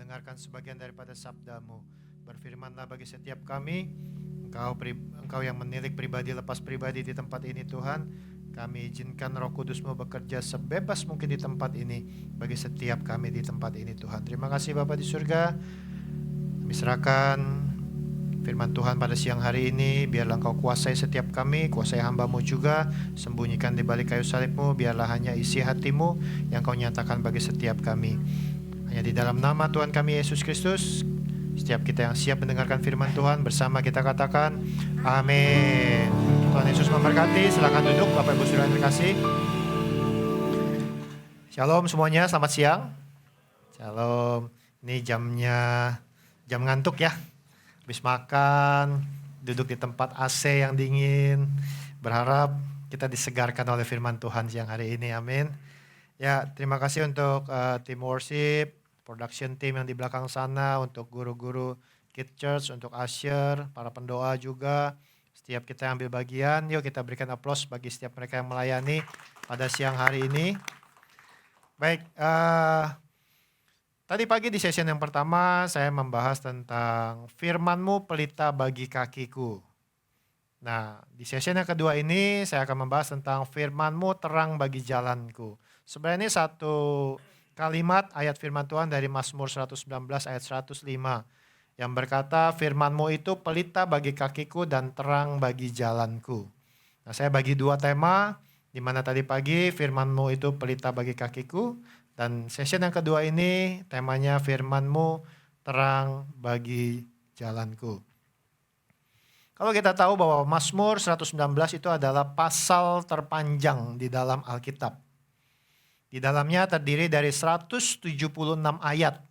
mendengarkan sebagian daripada sabda-Mu. Berfirmanlah bagi setiap kami, Engkau yang menilik pribadi lepas pribadi di tempat ini Tuhan. Kami izinkan Roh Kudus-Mu bekerja sebebas mungkin di tempat ini bagi setiap kami di tempat ini Tuhan. Terima kasih Bapa di surga. Kami serahkan firman Tuhan pada siang hari ini, biarlah Engkau kuasai setiap kami, kuasai hamba-Mu juga, sembunyikan di balik kayu salib-Mu, biarlah hanya isi hati-Mu yang Kau nyatakan bagi setiap kami. Hanya di dalam nama Tuhan kami Yesus Kristus, setiap kita yang siap mendengarkan firman Tuhan bersama kita katakan amin. Tuhan Yesus memberkati. Silakan duduk Bapak Ibu Saudara yang terkasih. Shalom semuanya, selamat siang. Shalom. Ini jam ngantuk ya. Habis makan, duduk di tempat AC yang dingin. Berharap kita disegarkan oleh firman Tuhan siang hari ini, amin. Ya, terima kasih untuk tim worship, production team yang di belakang sana, untuk guru-guru Kid Church, untuk usher, para pendoa juga. Setiap kita yang ambil bagian, yuk kita berikan aplaus bagi setiap mereka yang melayani pada siang hari ini. Baik, tadi pagi di session yang pertama saya membahas tentang firman-Mu pelita bagi kakiku. Nah, di session yang kedua ini saya akan membahas tentang firman-Mu terang bagi jalanku. Sebenarnya ini satu kalimat ayat firman Tuhan dari Mazmur 119 ayat 105 yang berkata firman-Mu itu pelita bagi kakiku dan terang bagi jalanku. Nah, saya bagi dua tema, di mana tadi pagi firman-Mu itu pelita bagi kakiku, dan session yang kedua ini temanya firman-Mu terang bagi jalanku. Kalau kita tahu bahwa Mazmur 119 itu adalah pasal terpanjang di dalam Alkitab. Di dalamnya terdiri dari 176 ayat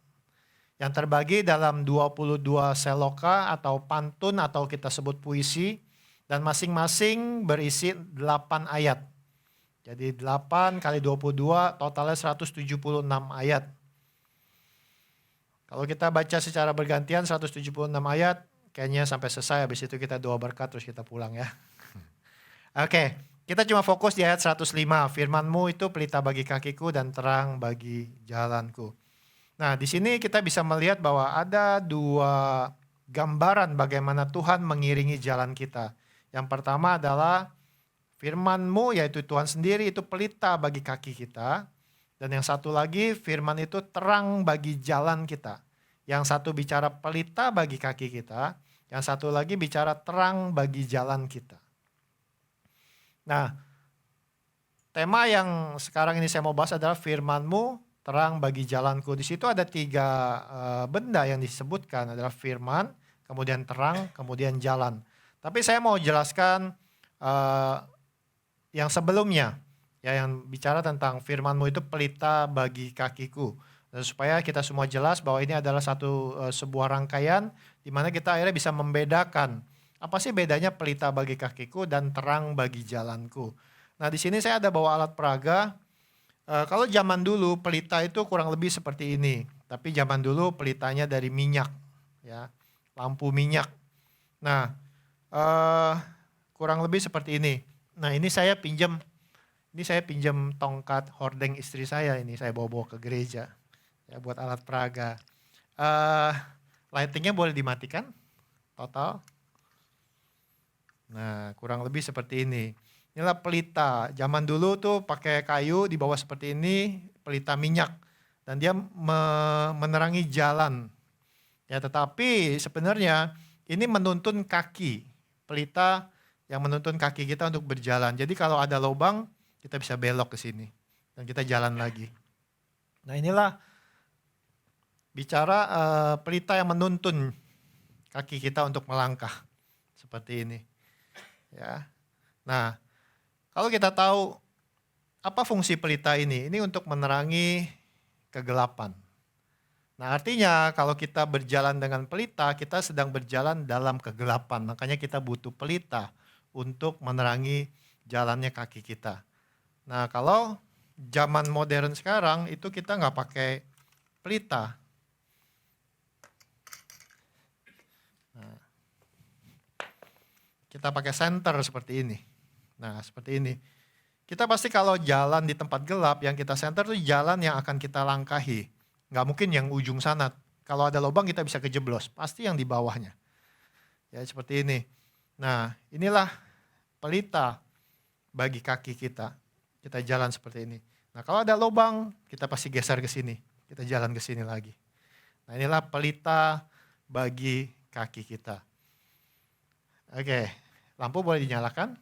yang terbagi dalam 22 seloka atau pantun atau kita sebut puisi, dan masing-masing berisi 8 ayat. Jadi 8 kali 22 totalnya 176 ayat. Kalau kita baca secara bergantian 176 ayat, kayaknya sampai selesai, habis itu kita doa berkat terus kita pulang ya. Oke, kita cuma fokus di ayat 105. Firman-Mu itu pelita bagi kakiku dan terang bagi jalanku. Nah, di sini kita bisa melihat bahwa ada dua gambaran bagaimana Tuhan mengiringi jalan kita. Yang pertama adalah firman-Mu, yaitu Tuhan sendiri itu pelita bagi kaki kita. Dan yang satu lagi, firman itu terang bagi jalan kita. Yang satu bicara pelita bagi kaki kita, yang satu lagi bicara terang bagi jalan kita. Nah, tema yang sekarang ini saya mau bahas adalah firman-Mu terang bagi jalanku. Di situ ada tiga benda yang disebutkan, adalah firman, kemudian terang, kemudian jalan. Tapi saya mau jelaskan yang sebelumnya, ya, yang bicara tentang firman-Mu itu pelita bagi kakiku. Dan supaya kita semua jelas bahwa ini adalah sebuah rangkaian di mana kita akhirnya bisa membedakan apa sih bedanya pelita bagi kakiku dan terang bagi jalanku. Nah, di sini saya ada bawa alat peraga. Kalau zaman dulu pelita itu kurang lebih seperti ini, tapi zaman dulu pelitanya dari minyak, ya, lampu minyak. Nah, kurang lebih seperti ini. Nah, ini saya pinjam tongkat hordeng istri saya, ini saya bawa ke gereja ya buat alat peraga. Lightingnya boleh dimatikan total. Nah, kurang lebih seperti ini. Inilah pelita. Zaman dulu tuh pakai kayu di bawah seperti ini, pelita minyak, dan dia menerangi jalan. Ya, tetapi sebenarnya ini menuntun kaki, pelita yang menuntun kaki kita untuk berjalan. Jadi kalau ada lubang, kita bisa belok ke sini dan kita jalan lagi. Nah, inilah bicara pelita yang menuntun kaki kita untuk melangkah seperti ini. Ya. Nah, kalau kita tahu apa fungsi pelita ini untuk menerangi kegelapan. Nah, artinya kalau kita berjalan dengan pelita, kita sedang berjalan dalam kegelapan. Makanya kita butuh pelita untuk menerangi jalannya kaki kita. Nah, kalau zaman modern sekarang itu kita nggak pakai pelita. Nah, kita pakai senter seperti ini. Nah, seperti ini. Kita pasti kalau jalan di tempat gelap, yang kita senter itu jalan yang akan kita langkahi. Nggak mungkin yang ujung sana Kalau ada lubang kita bisa kejeblos, pasti yang di bawahnya. Ya seperti ini. Nah inilah pelita bagi kaki kita. Kita jalan seperti ini. Nah kalau ada lubang kita pasti geser ke sini. Kita jalan ke sini lagi. Nah inilah pelita bagi kaki kita. Oke, lampu boleh dinyalakan.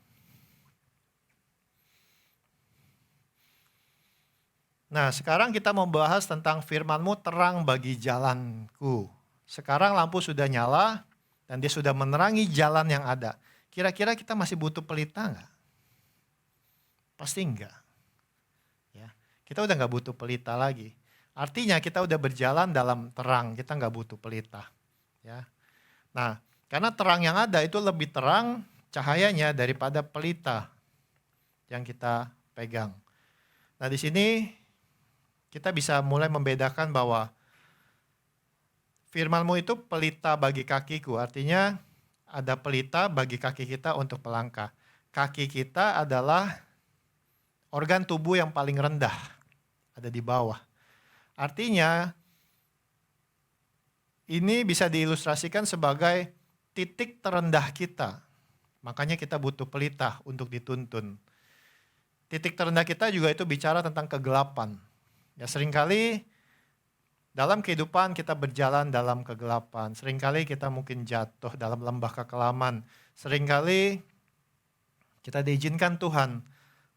Nah sekarang kita membahas tentang firman-Mu terang bagi jalanku. Sekarang lampu sudah nyala dan dia sudah menerangi jalan yang ada. Kira-kira kita masih butuh pelita enggak? Pasti enggak. Ya, kita udah enggak butuh pelita lagi. Artinya kita udah berjalan dalam terang, kita enggak butuh pelita. Ya. Nah, karena terang yang ada itu lebih terang cahayanya daripada pelita yang kita pegang. Nah di sini kita bisa mulai membedakan bahwa firman-Mu itu pelita bagi kakiku, artinya ada pelita bagi kaki kita untuk melangkah. Kaki kita adalah organ tubuh yang paling rendah, ada di bawah. Artinya ini bisa diilustrasikan sebagai titik terendah kita. Makanya kita butuh pelita untuk dituntun. Titik terendah kita juga itu bicara tentang kegelapan. Ya seringkali dalam kehidupan kita berjalan dalam kegelapan. Seringkali kita mungkin jatuh dalam lembah kekelaman. Seringkali kita diizinkan Tuhan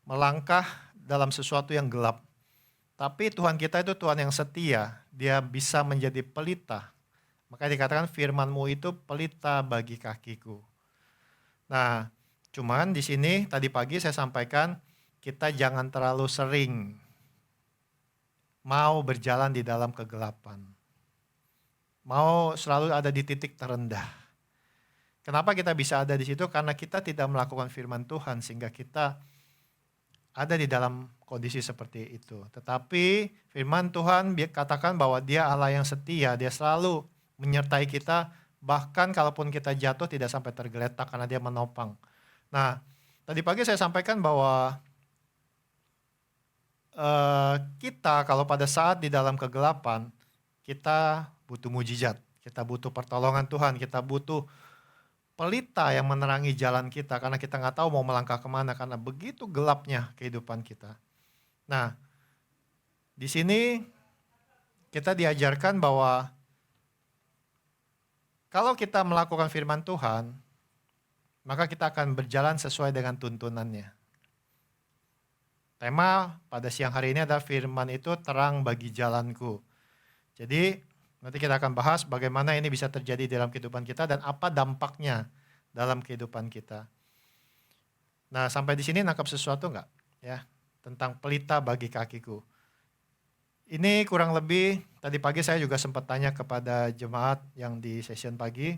melangkah dalam sesuatu yang gelap. Tapi Tuhan kita itu Tuhan yang setia. Dia bisa menjadi pelita. Makanya dikatakan firman-Mu itu pelita bagi kakiku. Nah, cuman di sini tadi pagi saya sampaikan kita jangan terlalu sering mau berjalan di dalam kegelapan. Mau selalu ada di titik terendah. Kenapa kita bisa ada di situ? Karena kita tidak melakukan firman Tuhan sehingga kita ada di dalam kondisi seperti itu. Tetapi firman Tuhan katakan bahwa Dia Allah yang setia, Dia selalu menyertai kita, bahkan kalaupun kita jatuh tidak sampai tergeletak karena Dia menopang. Nah, tadi pagi saya sampaikan bahwa kita kalau pada saat di dalam kegelapan, kita butuh mujizat, kita butuh pertolongan Tuhan, kita butuh pelita yang menerangi jalan kita karena kita nggak tahu mau melangkah kemana karena begitu gelapnya kehidupan kita. Nah, di sini kita diajarkan bahwa kalau kita melakukan firman Tuhan, maka kita akan berjalan sesuai dengan tuntunannya. Tema pada siang hari ini adalah firman itu terang bagi jalanku. Jadi nanti kita akan bahas bagaimana ini bisa terjadi dalam kehidupan kita dan apa dampaknya dalam kehidupan kita. Nah sampai di sini nangkap sesuatu enggak? Ya, tentang pelita bagi kakiku. Ini kurang lebih tadi pagi saya juga sempat tanya kepada jemaat yang di session pagi.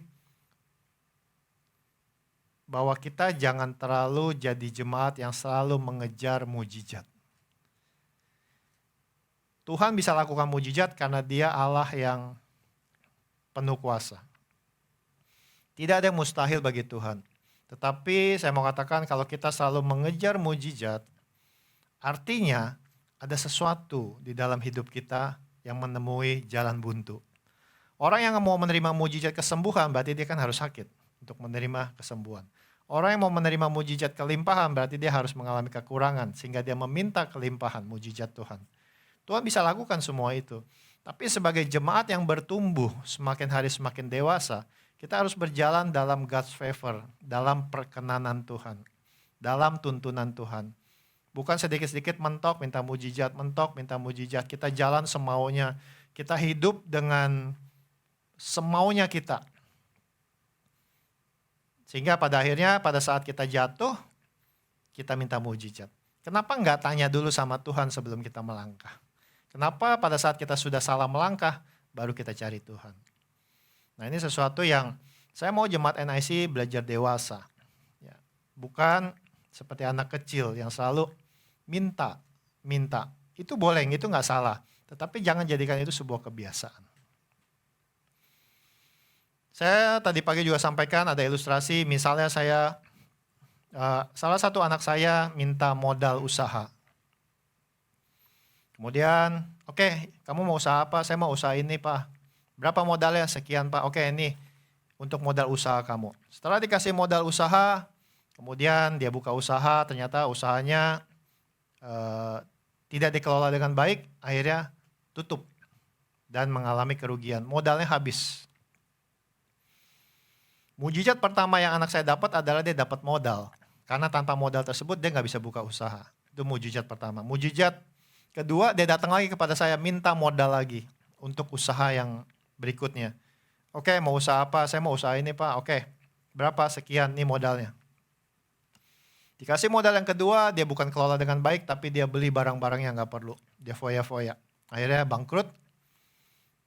Bahwa kita jangan terlalu jadi jemaat yang selalu mengejar mujizat. Tuhan bisa lakukan mujizat karena Dia Allah yang penuh kuasa. Tidak ada yang mustahil bagi Tuhan. Tetapi saya mau katakan kalau kita selalu mengejar mujizat, artinya ada sesuatu di dalam hidup kita yang menemui jalan buntu. Orang yang mau menerima mujizat kesembuhan berarti dia kan harus sakit untuk menerima kesembuhan. Orang yang mau menerima mujizat kelimpahan berarti dia harus mengalami kekurangan sehingga dia meminta kelimpahan mujizat Tuhan. Tuhan bisa lakukan semua itu. Tapi sebagai jemaat yang bertumbuh semakin hari semakin dewasa, kita harus berjalan dalam God's favor, dalam perkenanan Tuhan, dalam tuntunan Tuhan. Bukan sedikit-sedikit mentok minta mujizat, mentok minta mujizat. Kita jalan semaunya, kita hidup dengan semaunya kita. Sehingga pada akhirnya pada saat kita jatuh, kita minta mujizat. Kenapa enggak tanya dulu sama Tuhan sebelum kita melangkah? Kenapa pada saat kita sudah salah melangkah, baru kita cari Tuhan? Nah ini sesuatu yang saya mau jemaat NIC belajar dewasa. Ya, bukan seperti anak kecil yang selalu minta. Itu boleh, itu enggak salah. Tetapi jangan jadikan itu sebuah kebiasaan. Saya tadi pagi juga sampaikan ada ilustrasi, misalnya salah satu anak saya minta modal usaha. Kemudian, oke, kamu mau usaha apa? Saya mau usaha ini Pak, Berapa modalnya? Sekian Pak. Oke, ini untuk modal usaha kamu. Setelah dikasih modal usaha, kemudian dia buka usaha, ternyata usahanya tidak dikelola dengan baik, akhirnya tutup dan mengalami kerugian. Modalnya habis. Mujizat pertama yang anak saya dapat adalah dia dapat modal. Karena tanpa modal tersebut dia nggak bisa buka usaha. Itu mujizat pertama. Mujizat kedua, dia datang lagi kepada saya minta modal lagi untuk usaha yang berikutnya. Oke, mau usaha apa? Saya mau usaha ini Pak. Oke, berapa? Sekian, nih modalnya. Dikasih modal yang kedua, dia bukan kelola dengan baik, tapi dia beli barang-barang yang nggak perlu. Dia foya-foya. Akhirnya bangkrut,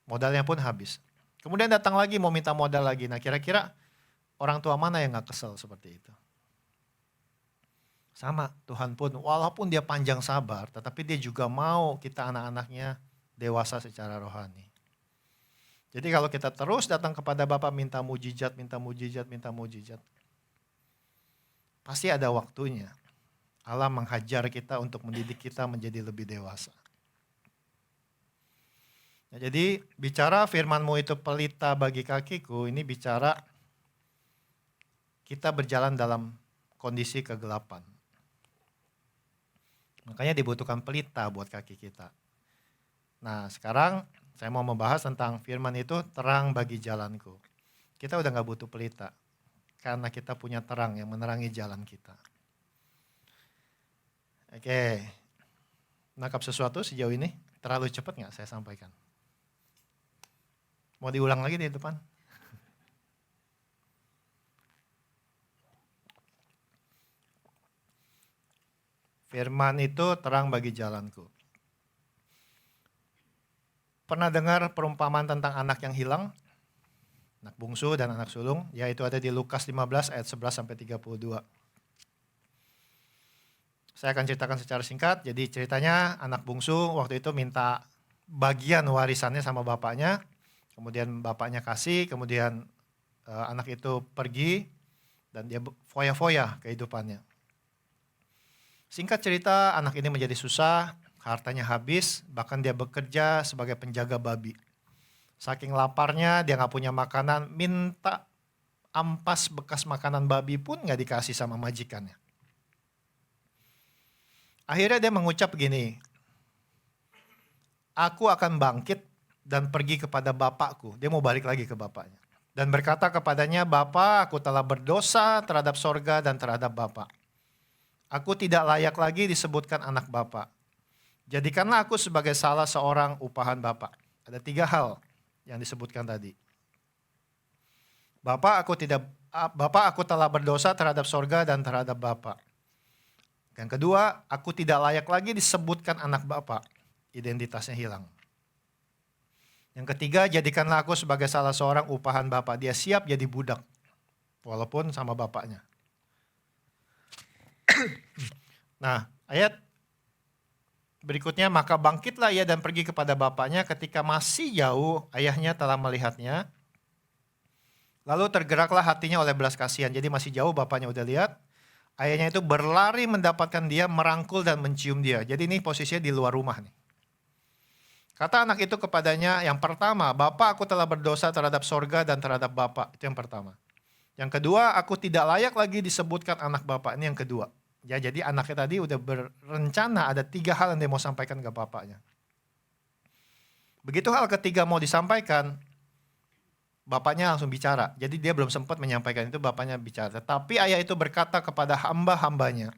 modalnya pun habis. Kemudian datang lagi mau minta modal lagi. Nah kira-kira orang tua mana yang nggak kesel seperti itu? Sama, Tuhan pun walaupun dia panjang sabar, tetapi dia juga mau kita anak-anaknya dewasa secara rohani. Jadi kalau kita terus datang kepada Bapa minta mujizat, minta mujizat, minta mujizat, pasti ada waktunya Allah menghajar kita untuk mendidik kita menjadi lebih dewasa. Nah, jadi bicara firman-Mu itu pelita bagi kakiku, ini bicara kita berjalan dalam kondisi kegelapan. Makanya dibutuhkan pelita buat kaki kita. Nah sekarang saya mau membahas tentang firman itu terang bagi jalanku. Kita udah gak butuh pelita. Karena kita punya terang yang menerangi jalan kita. Oke. Nangkap sesuatu sejauh ini? Terlalu cepat gak saya sampaikan? Mau diulang lagi di depan? Firman itu terang bagi jalanku. Pernah dengar perumpamaan tentang anak yang hilang? Anak bungsu dan anak sulung, yaitu ada di Lukas 15 ayat 11 sampai 32. Saya akan ceritakan secara singkat. Jadi ceritanya anak bungsu waktu itu minta bagian warisannya sama bapaknya. Kemudian bapaknya kasih, kemudian anak itu pergi dan dia foya-foya kehidupannya. Singkat cerita, anak ini menjadi susah, hartanya habis, bahkan dia bekerja sebagai penjaga babi. Saking laparnya, dia gak punya makanan, minta ampas bekas makanan babi pun gak dikasih sama majikannya. Akhirnya dia mengucap begini, aku akan bangkit dan pergi kepada bapakku. Dia mau balik lagi ke bapaknya. Dan berkata kepadanya, Bapa, aku telah berdosa terhadap sorga dan terhadap Bapak. Aku tidak layak lagi disebutkan anak Bapak. Jadikanlah aku sebagai salah seorang upahan Bapak. Ada 3 hal yang disebutkan tadi. Bapak, aku telah berdosa terhadap sorga dan terhadap Bapak. Yang kedua, aku tidak layak lagi disebutkan anak Bapak. Identitasnya hilang. Yang ketiga, jadikanlah aku sebagai salah seorang upahan Bapak. Dia siap jadi budak, walaupun sama bapaknya. Nah, ayat berikutnya, maka bangkitlah ia dan pergi kepada bapaknya. Ketika masih jauh, ayahnya telah melihatnya. Lalu tergeraklah hatinya oleh belas kasihan. Jadi masih jauh, bapaknya udah lihat. Ayahnya itu berlari mendapatkan dia, merangkul dan mencium dia. Jadi ini posisinya di luar rumah nih. Kata anak itu kepadanya, yang pertama, Bapak, aku telah berdosa terhadap sorga dan terhadap Bapak. Itu yang pertama. Yang kedua, aku tidak layak lagi disebutkan anak Bapak. Ini yang kedua. Ya, jadi anaknya tadi udah berencana ada 3 hal yang dia mau sampaikan ke bapaknya. Begitu hal ketiga mau disampaikan, bapaknya langsung bicara. Jadi dia belum sempat menyampaikan itu, bapaknya bicara. Tapi ayah itu berkata kepada hamba-hambanya,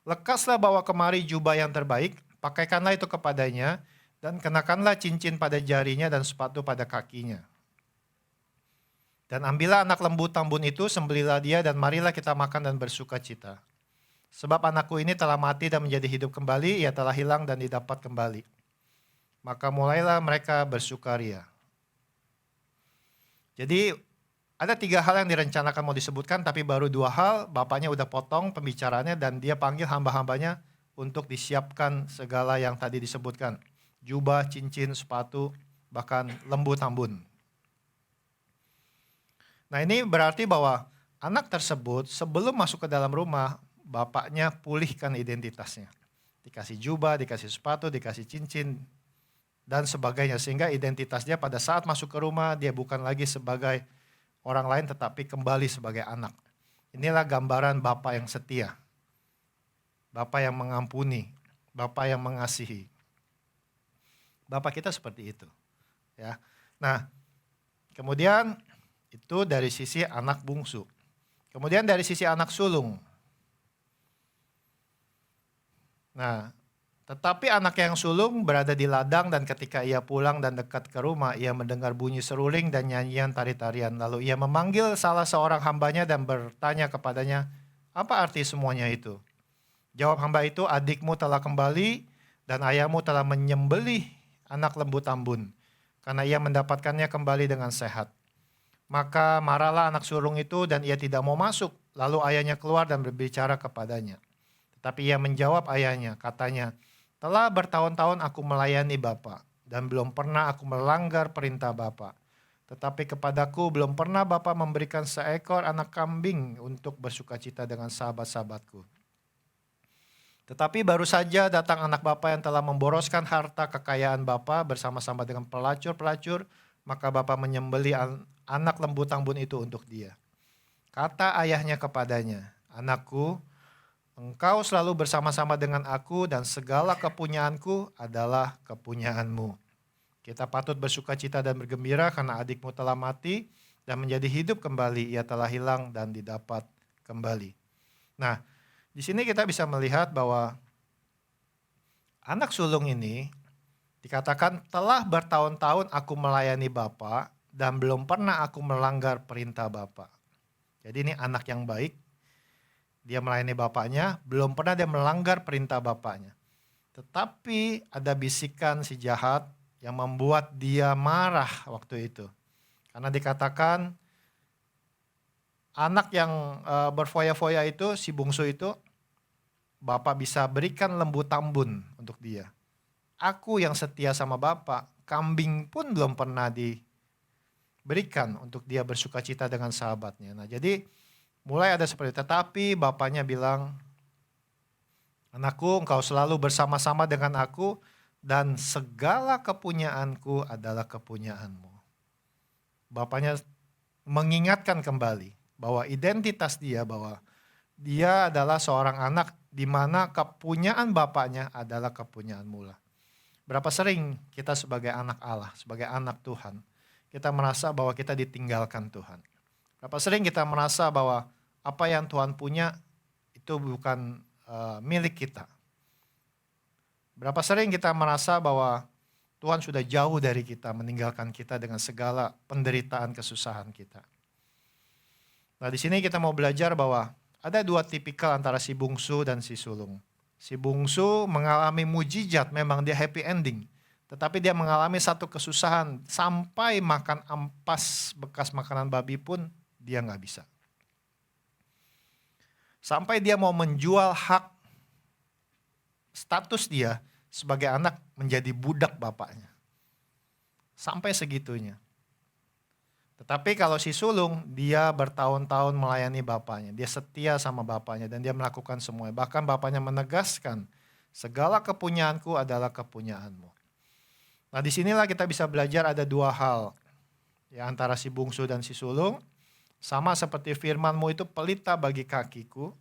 lekaslah bawa kemari jubah yang terbaik, pakaikanlah itu kepadanya, dan kenakanlah cincin pada jarinya dan sepatu pada kakinya. Dan ambillah anak lembu tambun itu, sembelilah dia dan marilah kita makan dan bersuka cita. Sebab anakku ini telah mati dan menjadi hidup kembali, ia telah hilang dan didapat kembali. Maka mulailah mereka bersukaria. Jadi ada 3 hal yang direncanakan mau disebutkan, tapi baru 2 hal, bapaknya udah potong pembicaraannya dan dia panggil hamba-hambanya untuk disiapkan segala yang tadi disebutkan. Jubah, cincin, sepatu, bahkan lembu tambun. Nah ini berarti bahwa anak tersebut sebelum masuk ke dalam rumah, bapaknya pulihkan identitasnya. Dikasih jubah, dikasih sepatu, dikasih cincin, dan sebagainya. Sehingga identitas dia pada saat masuk ke rumah, dia bukan lagi sebagai orang lain tetapi kembali sebagai anak. Inilah gambaran Bapa yang setia. Bapa yang mengampuni, Bapa yang mengasihi. Bapa kita seperti itu. Ya. Nah, kemudian itu dari sisi anak bungsu. Kemudian dari sisi anak sulung. Nah, tetapi anak yang sulung berada di ladang dan ketika ia pulang dan dekat ke rumah, ia mendengar bunyi seruling dan nyanyian tari-tarian. Lalu ia memanggil salah seorang hambanya dan bertanya kepadanya, apa arti semuanya itu? Jawab hamba itu, adikmu telah kembali dan ayahmu telah menyembelih anak lembu tambun, karena ia mendapatkannya kembali dengan sehat. Maka marahlah anak sulung itu dan ia tidak mau masuk. Lalu ayahnya keluar dan berbicara kepadanya. Tetapi ia menjawab ayahnya, katanya, telah bertahun-tahun aku melayani Bapa dan belum pernah aku melanggar perintah Bapa. Tetapi kepadaku belum pernah Bapa memberikan seekor anak kambing untuk bersukacita dengan sahabat-sahabatku. Tetapi baru saja datang anak Bapa yang telah memboroskan harta kekayaan Bapa bersama-sama dengan pelacur-pelacur, maka Bapa menyembelih anak lembu tambun itu untuk dia. Kata ayahnya kepadanya, anakku, engkau selalu bersama-sama dengan aku dan segala kepunyaanku adalah kepunyaanmu. Kita patut bersukacita dan bergembira karena adikmu telah mati dan menjadi hidup kembali, ia telah hilang dan didapat kembali. Nah, di sini kita bisa melihat bahwa anak sulung ini dikatakan telah bertahun-tahun aku melayani Bapa dan belum pernah aku melanggar perintah Bapa. Jadi ini anak yang baik, dia melayani bapaknya, belum pernah dia melanggar perintah bapaknya. Tetapi ada bisikan si jahat yang membuat dia marah waktu itu. Karena dikatakan anak yang berfoya-foya itu, si bungsu itu, Bapak bisa berikan lembu tambun untuk dia. Aku yang setia sama Bapak, kambing pun belum pernah diberikan untuk dia bersukacita dengan sahabatnya. Nah, jadi mulai ada seperti itu. Tetapi bapaknya bilang, anakku, engkau selalu bersama-sama dengan aku dan segala kepunyaanku adalah kepunyaanmu. Bapaknya mengingatkan kembali bahwa identitas dia, bahwa dia adalah seorang anak di mana kepunyaan bapaknya adalah kepunyaan mula. Berapa sering kita sebagai anak Allah, sebagai anak Tuhan, kita merasa bahwa kita ditinggalkan Tuhan. Berapa sering kita merasa bahwa apa yang Tuhan punya itu bukan milik kita. Berapa sering kita merasa bahwa Tuhan sudah jauh dari kita, meninggalkan kita dengan segala penderitaan kesusahan kita. Nah, di sini kita mau belajar bahwa ada dua tipikal antara si bungsu dan si sulung. Si bungsu mengalami mujizat, memang dia happy ending. Tetapi dia mengalami satu kesusahan, sampai makan ampas bekas makanan babi pun dia nggak bisa. Sampai dia mau menjual hak status dia sebagai anak menjadi budak bapaknya. Sampai segitunya. Tetapi kalau si sulung, dia bertahun-tahun melayani bapaknya. Dia setia sama bapaknya dan dia melakukan semuanya. Bahkan bapaknya menegaskan, segala kepunyaanku adalah kepunyaanmu. Nah, disinilah kita bisa belajar ada dua hal. Ya, antara si bungsu dan si sulung. Sama seperti firman-Mu itu pelita bagi kakiku,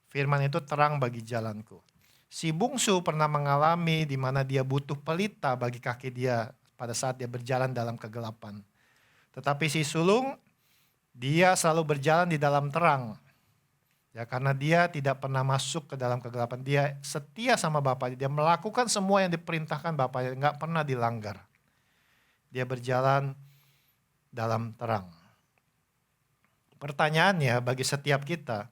firman itu terang bagi jalanku. Si bungsu pernah mengalami di mana dia butuh pelita bagi kaki dia pada saat dia berjalan dalam kegelapan. Tetapi si sulung, dia selalu berjalan di dalam terang. Ya, karena dia tidak pernah masuk ke dalam kegelapan. Dia setia sama bapaknya. Dia melakukan semua yang diperintahkan bapaknya. Nggak pernah dilanggar. Dia berjalan dalam terang. Pertanyaannya bagi setiap kita,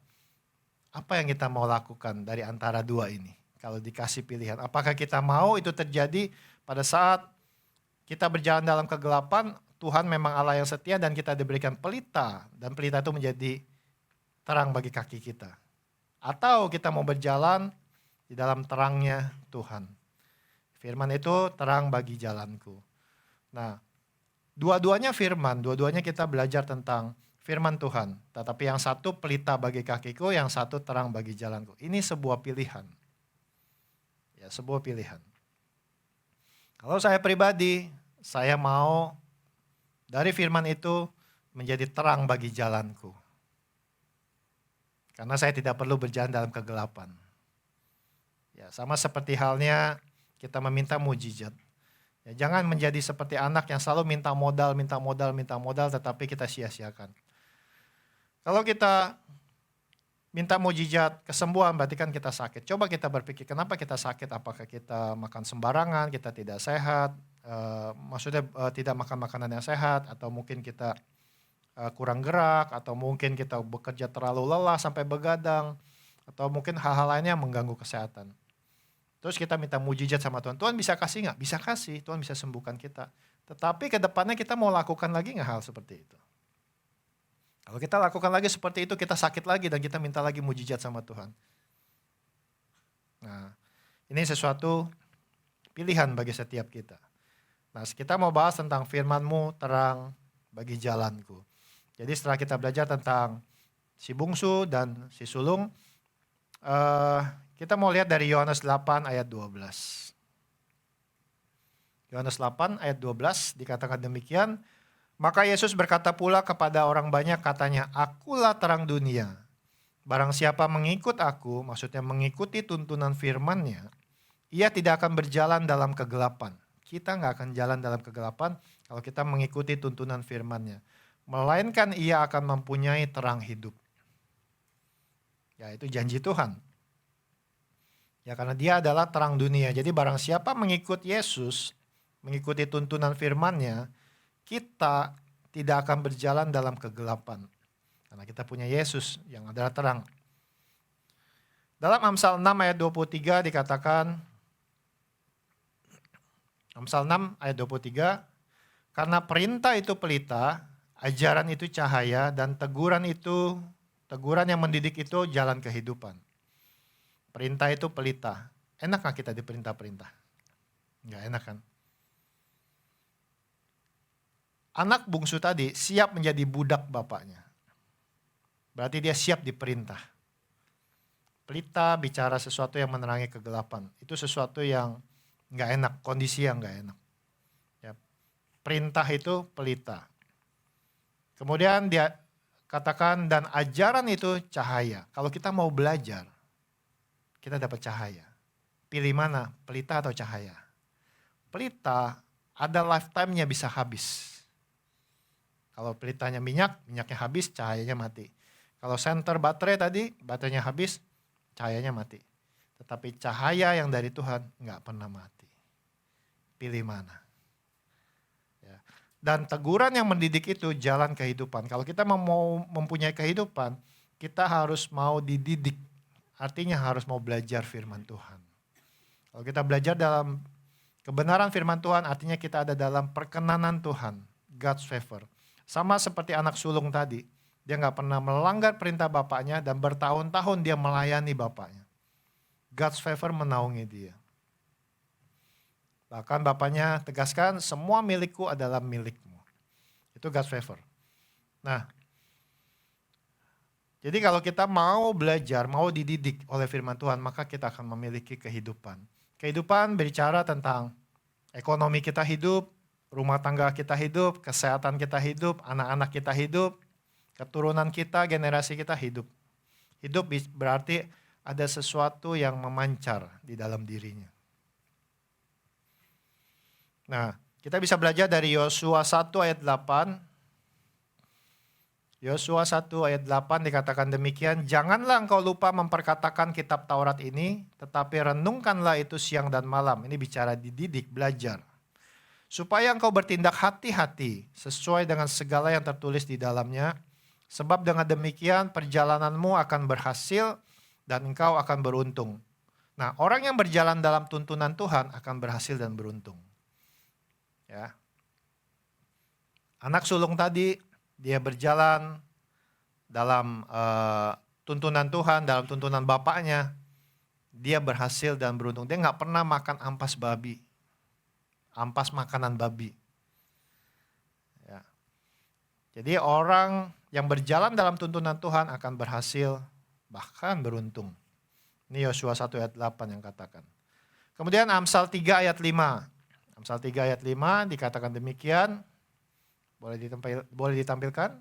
apa yang kita mau lakukan dari antara dua ini? Kalau dikasih pilihan, apakah kita mau itu terjadi pada saat kita berjalan dalam kegelapan, Tuhan memang Allah yang setia dan kita diberikan pelita. Dan pelita itu menjadi terang bagi kaki kita. Atau kita mau berjalan di dalam terangnya Tuhan. Firman itu terang bagi jalanku. Nah, dua-duanya firman, dua-duanya kita belajar tentang firman Tuhan. Tetapi yang satu pelita bagi kakiku, yang satu terang bagi jalanku. Ini sebuah pilihan. Ya, sebuah pilihan. Kalau saya pribadi, saya mau dari firman itu menjadi terang bagi jalanku. Karena saya tidak perlu berjalan dalam kegelapan. Ya, sama seperti halnya kita meminta mujizat. Ya, jangan menjadi seperti anak yang selalu minta modal, tetapi kita sia-siakan. Kalau kita minta mujizat kesembuhan, berarti kan kita sakit. Coba kita berpikir, kenapa kita sakit? Apakah kita makan sembarangan, kita tidak sehat, tidak makan makanan yang sehat, atau mungkin kita kurang gerak, atau mungkin kita bekerja terlalu lelah sampai begadang, atau mungkin hal-hal lainnya yang mengganggu kesehatan. Terus kita minta mujizat sama Tuhan. Tuhan bisa kasih nggak? Bisa kasih, Tuhan bisa sembuhkan kita. Tetapi ke depannya kita mau lakukan lagi nggak hal seperti itu? Kalau kita lakukan lagi seperti itu, kita sakit lagi dan kita minta lagi mujizat sama Tuhan. Nah, ini sesuatu pilihan bagi setiap kita. Nah, kita mau bahas tentang firman-Mu terang bagi jalanku. Jadi setelah kita belajar tentang si bungsu dan si sulung, kita mau lihat dari Yohanes 8 ayat 12. Yohanes 8 ayat 12 dikatakan demikian, maka Yesus berkata pula kepada orang banyak, katanya, akulah terang dunia. Barang siapa mengikut aku, maksudnya mengikuti tuntunan firman-Nya, ia tidak akan berjalan dalam kegelapan. Kita nggak akan jalan dalam kegelapan kalau kita mengikuti tuntunan firman-Nya. Melainkan ia akan mempunyai terang hidup. Ya, itu janji Tuhan. Ya, karena dia adalah terang dunia. Jadi barang siapa mengikut Yesus, mengikuti tuntunan firman-Nya, kita tidak akan berjalan dalam kegelapan. Karena kita punya Yesus yang adalah terang. Dalam Amsal 6 ayat 23 dikatakan, Amsal 6 ayat 23, karena perintah itu pelita, ajaran itu cahaya, dan teguran yang mendidik itu jalan kehidupan. Perintah itu pelita. Enak gak kita diperintah-perintah? Enggak enak kan? Anak bungsu tadi siap menjadi budak bapaknya. Berarti dia siap diperintah. Pelita bicara sesuatu yang menerangi kegelapan. Itu sesuatu yang enggak enak, kondisi yang enggak enak. Ya, perintah itu pelita. Kemudian dia katakan dan ajaran itu cahaya. Kalau kita mau belajar, kita dapat cahaya. Pilih mana, pelita atau cahaya? Pelita ada lifetime-nya bisa habis. Kalau pelitanya minyaknya habis, cahayanya mati. Kalau senter baterai tadi, baterainya habis, cahayanya mati. Tetapi cahaya yang dari Tuhan nggak pernah mati. Pilih mana? Ya. Dan teguran yang mendidik itu jalan kehidupan. Kalau kita mau mempunyai kehidupan, kita harus mau dididik. Artinya harus mau belajar firman Tuhan. Kalau kita belajar dalam kebenaran firman Tuhan, artinya kita ada dalam perkenanan Tuhan, God's favor. Sama seperti anak sulung tadi, dia gak pernah melanggar perintah bapaknya dan bertahun-tahun dia melayani bapaknya. God's favor menaungi dia. Bahkan bapaknya tegaskan, semua milikku adalah milikmu. Itu God's favor. Nah, jadi kalau kita mau belajar, mau dididik oleh firman Tuhan, maka kita akan memiliki kehidupan. Kehidupan berbicara tentang ekonomi kita hidup, rumah tangga kita hidup, kesehatan kita hidup, anak-anak kita hidup, keturunan kita, generasi kita hidup. Hidup berarti ada sesuatu yang memancar di dalam dirinya. Nah, kita bisa belajar dari Yosua 1 ayat 8. Yosua 1 ayat 8 dikatakan demikian, janganlah engkau lupa memperkatakan kitab Taurat ini, tetapi renungkanlah itu siang dan malam. Ini bicara dididik, belajar. Supaya engkau bertindak hati-hati sesuai dengan segala yang tertulis di dalamnya. Sebab dengan demikian perjalananmu akan berhasil dan engkau akan beruntung. Nah, orang yang berjalan dalam tuntunan Tuhan akan berhasil dan beruntung. Ya. Anak sulung tadi, dia berjalan dalam tuntunan Tuhan, dalam tuntunan bapaknya. Dia berhasil dan beruntung. Dia gak pernah makan ampas babi. Ampas makanan babi. Ya. Jadi orang yang berjalan dalam tuntunan Tuhan akan berhasil, bahkan beruntung. Ini Yosua 1 ayat 8 yang katakan. Kemudian Amsal 3 ayat 5. Amsal 3 ayat 5 dikatakan demikian. Boleh ditampilkan?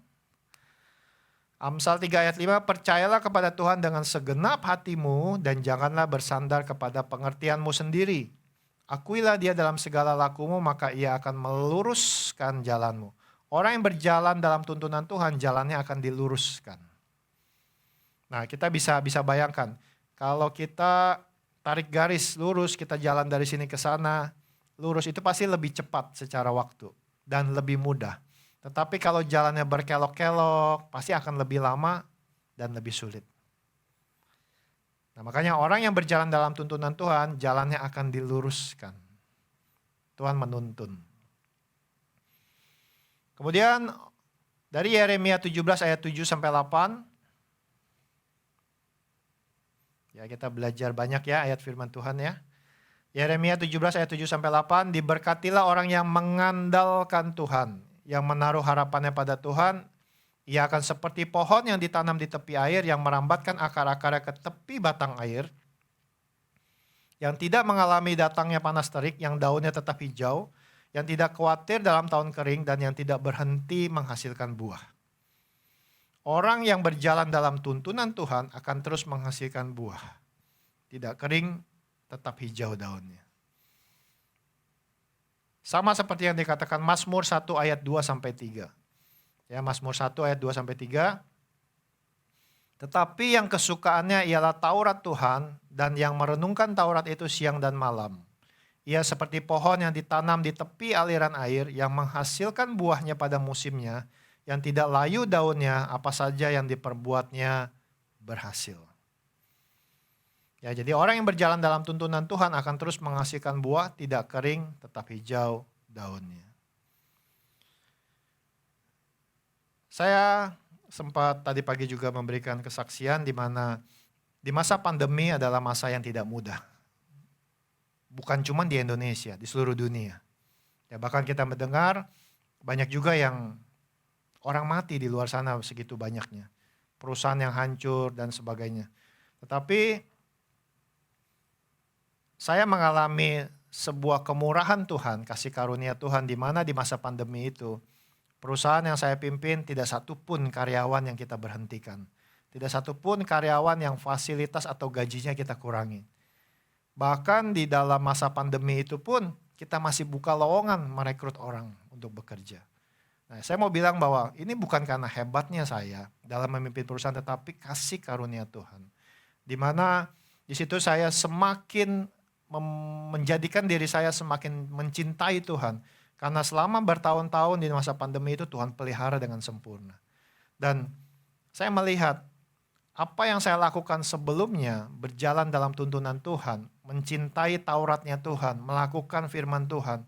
Amsal 3 ayat 5, percayalah kepada Tuhan dengan segenap hatimu dan janganlah bersandar kepada pengertianmu sendiri. Akuilah dia dalam segala lakumu, maka ia akan meluruskan jalanmu. Orang yang berjalan dalam tuntunan Tuhan, jalannya akan diluruskan. Nah, kita bisa bayangkan, kalau kita tarik garis lurus, kita jalan dari sini ke sana, lurus itu pasti lebih cepat secara waktu dan lebih mudah. Tetapi kalau jalannya berkelok-kelok, pasti akan lebih lama dan lebih sulit. Nah, makanya orang yang berjalan dalam tuntunan Tuhan, jalannya akan diluruskan. Tuhan menuntun. Kemudian dari Yeremia 17 ayat 7 sampai 8. Ya, kita belajar banyak ya ayat firman Tuhan ya. Yeremia 17 ayat 7 sampai 8, diberkatilah orang yang mengandalkan Tuhan, yang menaruh harapannya pada Tuhan. Ia akan seperti pohon yang ditanam di tepi air, yang merambatkan akar-akarnya ke tepi batang air, yang tidak mengalami datangnya panas terik, yang daunnya tetap hijau, yang tidak khawatir dalam tahun kering, dan yang tidak berhenti menghasilkan buah. Orang yang berjalan dalam tuntunan Tuhan akan terus menghasilkan buah. Tidak kering, tetap hijau daunnya. Sama seperti yang dikatakan Mazmur 1 ayat 2 sampai 3. Ya, Mazmur 1 ayat 2 sampai 3. Tetapi yang kesukaannya ialah Taurat Tuhan, dan yang merenungkan Taurat itu siang dan malam. Ia seperti pohon yang ditanam di tepi aliran air, yang menghasilkan buahnya pada musimnya, yang tidak layu daunnya, apa saja yang diperbuatnya berhasil. Ya, jadi orang yang berjalan dalam tuntunan Tuhan akan terus menghasilkan buah, tidak kering, tetap hijau daunnya. Saya sempat tadi pagi juga memberikan kesaksian di mana di masa pandemi adalah masa yang tidak mudah. Bukan cuma di Indonesia, di seluruh dunia. Ya, bahkan kita mendengar banyak juga yang orang mati di luar sana segitu banyaknya. Perusahaan yang hancur dan sebagainya. Tetapi saya mengalami sebuah kemurahan Tuhan, kasih karunia Tuhan, di mana di masa pandemi itu perusahaan yang saya pimpin tidak satupun karyawan yang kita berhentikan. Tidak satupun karyawan yang fasilitas atau gajinya kita kurangi. Bahkan di dalam masa pandemi itu pun kita masih buka lowongan merekrut orang untuk bekerja. Nah, saya mau bilang bahwa ini bukan karena hebatnya saya dalam memimpin perusahaan, tetapi kasih karunia Tuhan. Di mana di situ saya semakin menjadikan diri saya semakin mencintai Tuhan. Karena selama bertahun-tahun di masa pandemi itu Tuhan pelihara dengan sempurna. Dan saya melihat apa yang saya lakukan sebelumnya, berjalan dalam tuntunan Tuhan, mencintai Tauratnya Tuhan, melakukan firman Tuhan.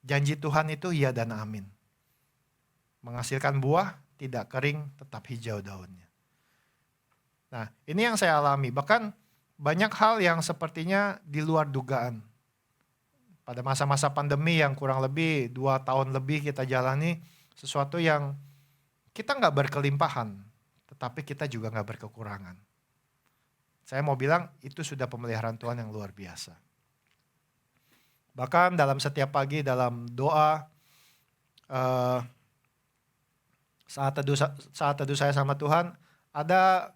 Janji Tuhan itu ya dan amin. Menghasilkan buah, tidak kering, tetap hijau daunnya. Nah, ini yang saya alami. Bahkan banyak hal yang sepertinya di luar dugaan. Pada masa-masa pandemi yang kurang lebih 2 tahun lebih kita jalani, sesuatu yang kita nggak berkelimpahan, tetapi kita juga nggak berkekurangan. Saya mau bilang itu sudah pemeliharaan Tuhan yang luar biasa. Bahkan dalam setiap pagi dalam doa, saat teduh saya sama Tuhan, ada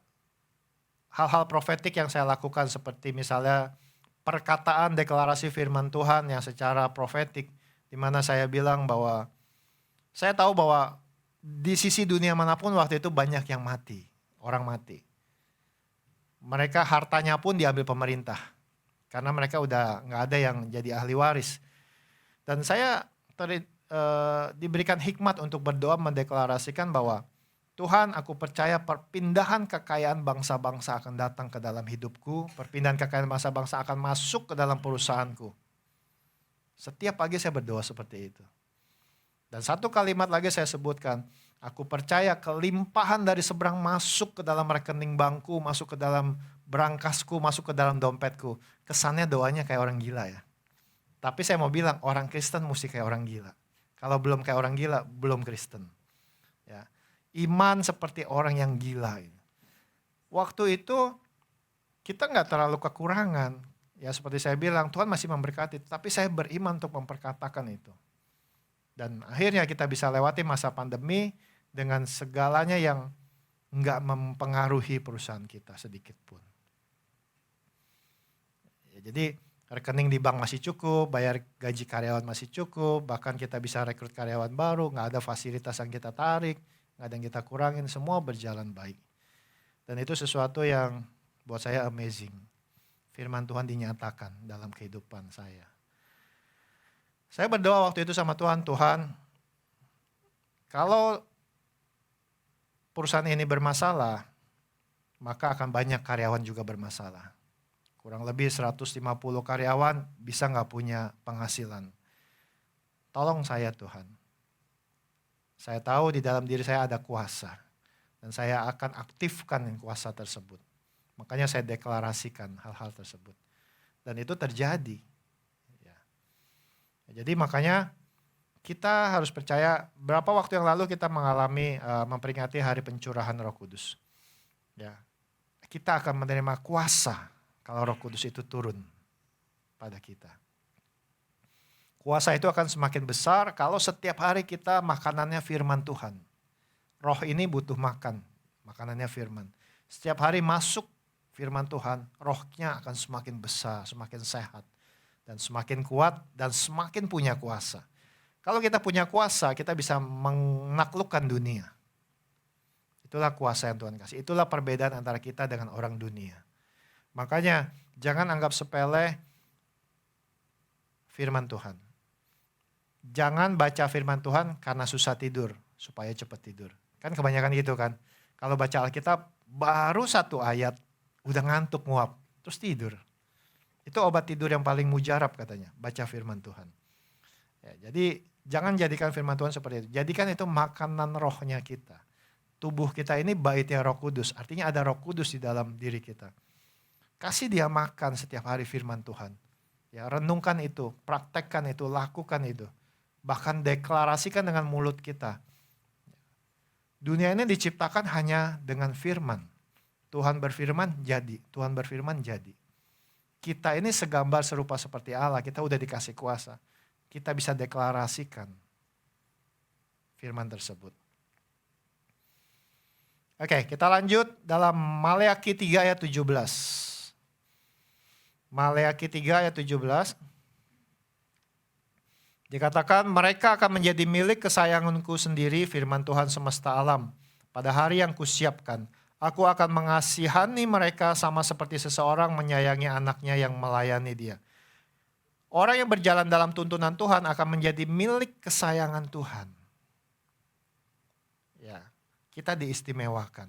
hal-hal profetik yang saya lakukan, seperti misalnya perkataan deklarasi firman Tuhan yang secara profetik, di mana saya bilang bahwa saya tahu bahwa di sisi dunia manapun waktu itu banyak yang mati, orang mati. Mereka hartanya pun diambil pemerintah, karena mereka udah nggak ada yang jadi ahli waris. Dan saya diberikan hikmat untuk berdoa mendeklarasikan bahwa Tuhan, aku percaya perpindahan kekayaan bangsa-bangsa akan datang ke dalam hidupku. Perpindahan kekayaan bangsa-bangsa akan masuk ke dalam perusahaanku. Setiap pagi saya berdoa seperti itu. Dan satu kalimat lagi saya sebutkan, aku percaya kelimpahan dari seberang masuk ke dalam rekening bankku, masuk ke dalam berangkasku, masuk ke dalam dompetku. Kesannya doanya kayak orang gila ya. Tapi saya mau bilang orang Kristen mesti kayak orang gila. Kalau belum kayak orang gila, belum Kristen. Ya. Iman seperti orang yang gila. Waktu itu kita nggak terlalu kekurangan. Ya seperti saya bilang, Tuhan masih memberkati, tapi saya beriman untuk memperkatakan itu. Dan akhirnya kita bisa lewati masa pandemi dengan segalanya yang enggak mempengaruhi perusahaan kita sedikit pun. Ya, jadi rekening di bank masih cukup, bayar gaji karyawan masih cukup, bahkan kita bisa rekrut karyawan baru, nggak ada fasilitas yang kita tarik, nggak ada yang kita kurangin, semua berjalan baik. Dan itu sesuatu yang buat saya amazing. Firman Tuhan dinyatakan dalam kehidupan saya. Saya berdoa waktu itu sama Tuhan, Tuhan, kalau perusahaan ini bermasalah, maka akan banyak karyawan juga bermasalah. Kurang lebih 150 karyawan bisa nggak punya penghasilan. Tolong saya Tuhan. Saya tahu di dalam diri saya ada kuasa. Dan saya akan aktifkan kuasa tersebut. Makanya saya deklarasikan hal-hal tersebut. Dan itu terjadi. Ya. Jadi makanya kita harus percaya, berapa waktu yang lalu kita mengalami memperingati hari pencurahan Roh Kudus. Ya. Kita akan menerima kuasa kalau Roh Kudus itu turun pada kita. Kuasa itu akan semakin besar kalau setiap hari kita makanannya firman Tuhan. Roh ini butuh makan, makanannya firman. Setiap hari masuk firman Tuhan, rohnya akan semakin besar, semakin sehat, dan semakin kuat, dan semakin punya kuasa. Kalau kita punya kuasa, kita bisa menaklukkan dunia. Itulah kuasa yang Tuhan kasih. Itulah perbedaan antara kita dengan orang dunia. Makanya jangan anggap sepele firman Tuhan. Jangan baca firman Tuhan karena susah tidur, supaya cepat tidur. Kan kebanyakan gitu kan. Kalau baca Alkitab baru satu ayat, udah ngantuk nguap, terus tidur. Itu obat tidur yang paling mujarab katanya, baca firman Tuhan. Ya, jadi jangan jadikan firman Tuhan seperti itu. Jadikan itu makanan rohnya kita. Tubuh kita ini baitnya Roh Kudus, artinya ada Roh Kudus di dalam diri kita. Kasih dia makan setiap hari firman Tuhan. Ya, renungkan itu, praktekkan itu, lakukan itu. Bahkan deklarasikan dengan mulut kita. Dunia ini diciptakan hanya dengan firman. Tuhan berfirman jadi, Tuhan berfirman jadi. Kita ini segambar serupa seperti Allah, kita udah dikasih kuasa. Kita bisa deklarasikan firman tersebut. Oke, kita lanjut dalam Maleakhi 3 ayat 17. Maleakhi 3 ayat 17. Dikatakan mereka akan menjadi milik kesayanganku sendiri, firman Tuhan semesta alam. Pada hari yang kusiapkan, aku akan mengasihani mereka sama seperti seseorang menyayangi anaknya yang melayani dia. Orang yang berjalan dalam tuntunan Tuhan akan menjadi milik kesayangan Tuhan. Ya, kita diistimewakan.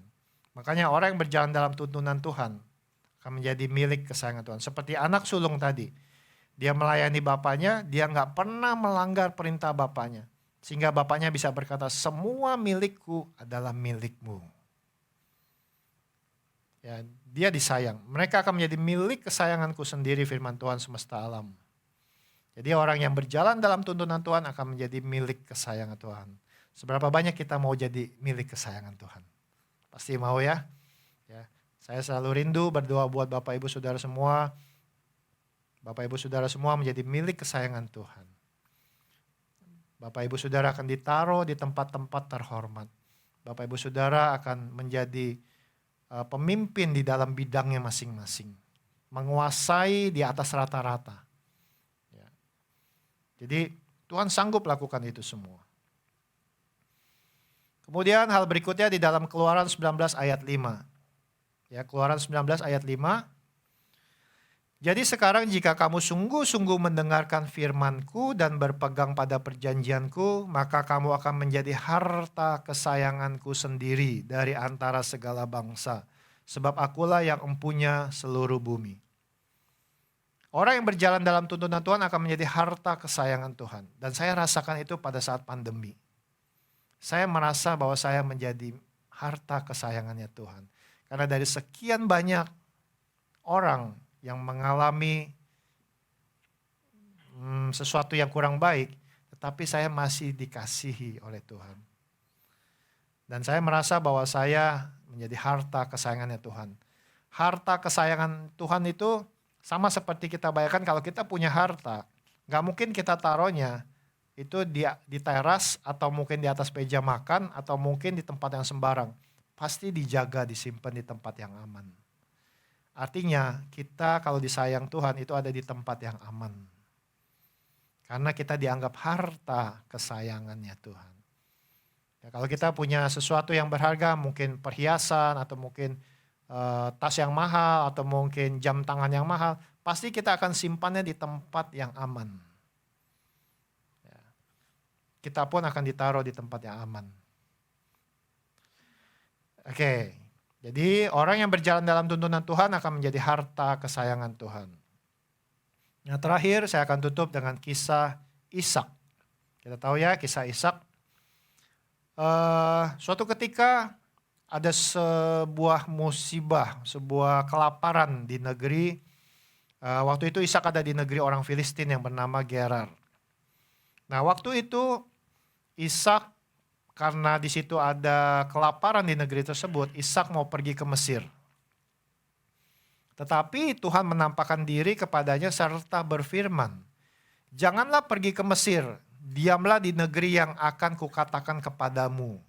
Makanya orang yang berjalan dalam tuntunan Tuhan akan menjadi milik kesayangan Tuhan. Seperti anak sulung tadi. Dia melayani bapaknya, dia nggak pernah melanggar perintah bapaknya. Sehingga bapaknya bisa berkata, semua milikku adalah milikmu. Ya, dia disayang. Mereka akan menjadi milik kesayanganku sendiri, firman Tuhan semesta alam. Jadi orang yang berjalan dalam tuntunan Tuhan akan menjadi milik kesayangan Tuhan. Seberapa banyak kita mau jadi milik kesayangan Tuhan? Pasti mau ya. Saya selalu rindu berdoa buat Bapak Ibu Saudara semua. Bapak Ibu Saudara semua menjadi milik kesayangan Tuhan. Bapak Ibu Saudara akan ditaruh di tempat-tempat terhormat. Bapak Ibu Saudara akan menjadi pemimpin di dalam bidangnya masing-masing. Menguasai di atas rata-rata. Ya. Jadi Tuhan sanggup lakukan itu semua. Kemudian hal berikutnya di dalam Keluaran 19 ayat 5. Ya, Keluaran 19 ayat 5. Jadi sekarang jika kamu sungguh-sungguh mendengarkan firman-Ku dan berpegang pada perjanjian-Ku, maka kamu akan menjadi harta kesayangan-Ku sendiri dari antara segala bangsa. Sebab akulah yang empunya seluruh bumi. Orang yang berjalan dalam tuntunan Tuhan akan menjadi harta kesayangan Tuhan. Dan saya rasakan itu pada saat pandemi. Saya merasa bahwa saya menjadi harta kesayangannya Tuhan. Karena dari sekian banyak orang yang mengalami sesuatu yang kurang baik, tetapi saya masih dikasihi oleh Tuhan. Dan saya merasa bahwa saya menjadi harta kesayangannya Tuhan. Harta kesayangan Tuhan itu Sama seperti kita bayangkan kalau kita punya harta, nggak mungkin kita taruhnya itu di teras atau mungkin di atas meja makan atau mungkin di tempat yang sembarang. Pasti dijaga, disimpan di tempat yang aman. Artinya kita kalau disayang Tuhan itu ada di tempat yang aman. Karena kita dianggap harta kesayangannya Tuhan. Ya, kalau kita punya sesuatu yang berharga, mungkin perhiasan atau mungkin tas yang mahal atau mungkin jam tangan yang mahal, pasti kita akan simpannya di tempat yang aman. Ya, kita pun akan ditaruh di tempat yang aman. Oke, jadi orang yang berjalan dalam tuntunan Tuhan akan menjadi harta kesayangan Tuhan. Yang terakhir saya akan tutup dengan kisah Ishak. Kita tahu ya kisah Ishak. Suatu ketika ada sebuah musibah, sebuah kelaparan di negeri. Waktu itu Ishak ada di negeri orang Filistin yang bernama Gerar. Nah waktu itu Ishak karena di situ ada kelaparan di negeri tersebut, Ishak mau pergi ke Mesir. Tetapi Tuhan menampakkan diri kepadanya serta berfirman, "Janganlah pergi ke Mesir, diamlah di negeri yang akan kukatakan kepadamu.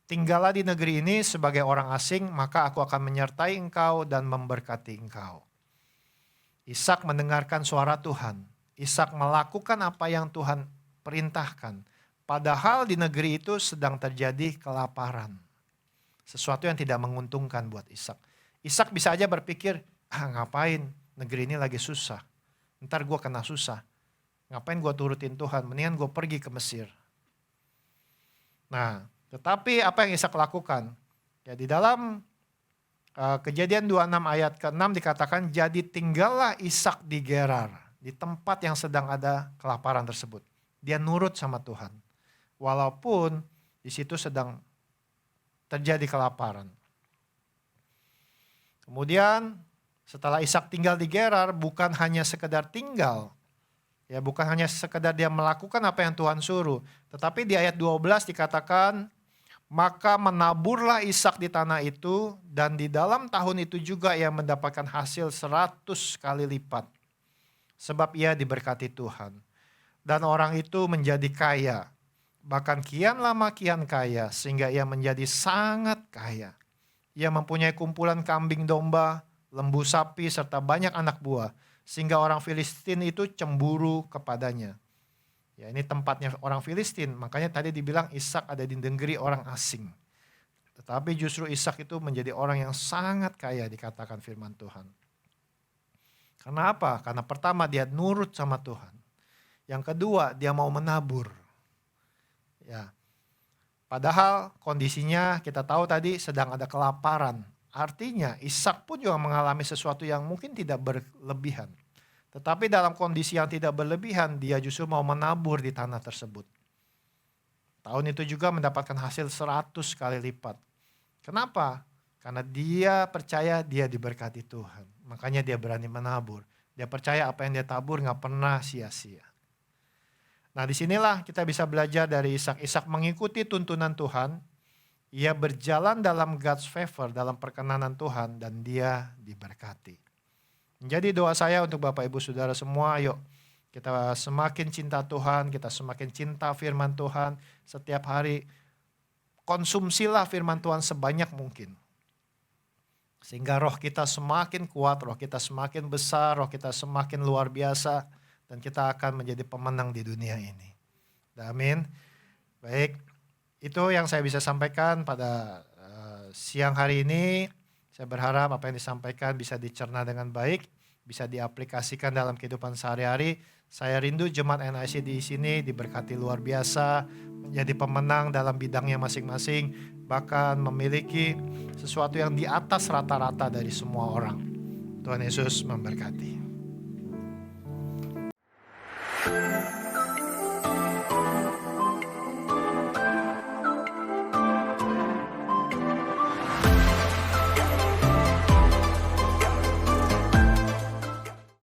Tinggallah di negeri ini sebagai orang asing, maka aku akan menyertai engkau dan memberkati engkau." Ishak mendengarkan suara Tuhan. Ishak melakukan apa yang Tuhan perintahkan. Padahal di negeri itu sedang terjadi kelaparan. Sesuatu yang tidak menguntungkan buat Ishak. Ishak bisa aja berpikir, ngapain negeri ini lagi susah. Ntar gue kena susah. Ngapain gue turutin Tuhan, mendingan gue pergi ke Mesir. Nah, tetapi apa yang Ishak lakukan? Ya di dalam Kejadian 26 ayat ke-6 dikatakan, jadi tinggallah Ishak di Gerar, di tempat yang sedang ada kelaparan tersebut. Dia nurut sama Tuhan. Walaupun di situ sedang terjadi kelaparan. Kemudian setelah Ishak tinggal di Gerar, bukan hanya sekedar tinggal. Ya, bukan hanya sekedar dia melakukan apa yang Tuhan suruh. Tetapi di ayat 12 dikatakan, maka menaburlah Ishak di tanah itu, dan di dalam tahun itu juga ia mendapatkan hasil 100 kali lipat. Sebab ia diberkati Tuhan. Dan orang itu menjadi kaya. Bahkan kian lama kian kaya, sehingga ia menjadi sangat kaya. Ia mempunyai kumpulan kambing domba, lembu sapi, serta banyak anak buah. Sehingga orang Filistin itu cemburu kepadanya. Ya, ini tempatnya orang Filistin, makanya tadi dibilang Ishak ada di negeri orang asing. Tetapi justru Ishak itu menjadi orang yang sangat kaya dikatakan firman Tuhan. Karena apa? Karena pertama dia nurut sama Tuhan. Yang kedua dia mau menabur. Ya. Padahal kondisinya kita tahu tadi sedang ada kelaparan. Artinya Ishak pun juga mengalami sesuatu yang mungkin tidak berlebihan. Tetapi dalam kondisi yang tidak berlebihan, dia justru mau menabur di tanah tersebut. Tahun itu juga mendapatkan hasil 100 kali lipat. Kenapa? Karena dia percaya dia diberkati Tuhan. Makanya dia berani menabur. Dia percaya apa yang dia tabur gak pernah sia-sia. Nah disinilah kita bisa belajar dari Ishak. Ishak mengikuti tuntunan Tuhan. Ia berjalan dalam God's favor, dalam perkenanan Tuhan, dan dia diberkati. Jadi doa saya untuk Bapak Ibu Saudara semua, yuk kita semakin cinta Tuhan, kita semakin cinta firman Tuhan. Setiap hari konsumsilah firman Tuhan sebanyak mungkin. Sehingga roh kita semakin kuat, roh kita semakin besar, roh kita semakin luar biasa. Dan kita akan menjadi pemenang di dunia ini. Amin. Baik, itu yang saya bisa sampaikan pada siang hari ini. Saya berharap apa yang disampaikan bisa dicerna dengan baik, bisa diaplikasikan dalam kehidupan sehari-hari. Saya rindu jemaat NIC di sini diberkati luar biasa, menjadi pemenang dalam bidangnya masing-masing, bahkan memiliki sesuatu yang di atas rata-rata dari semua orang. Tuhan Yesus memberkati.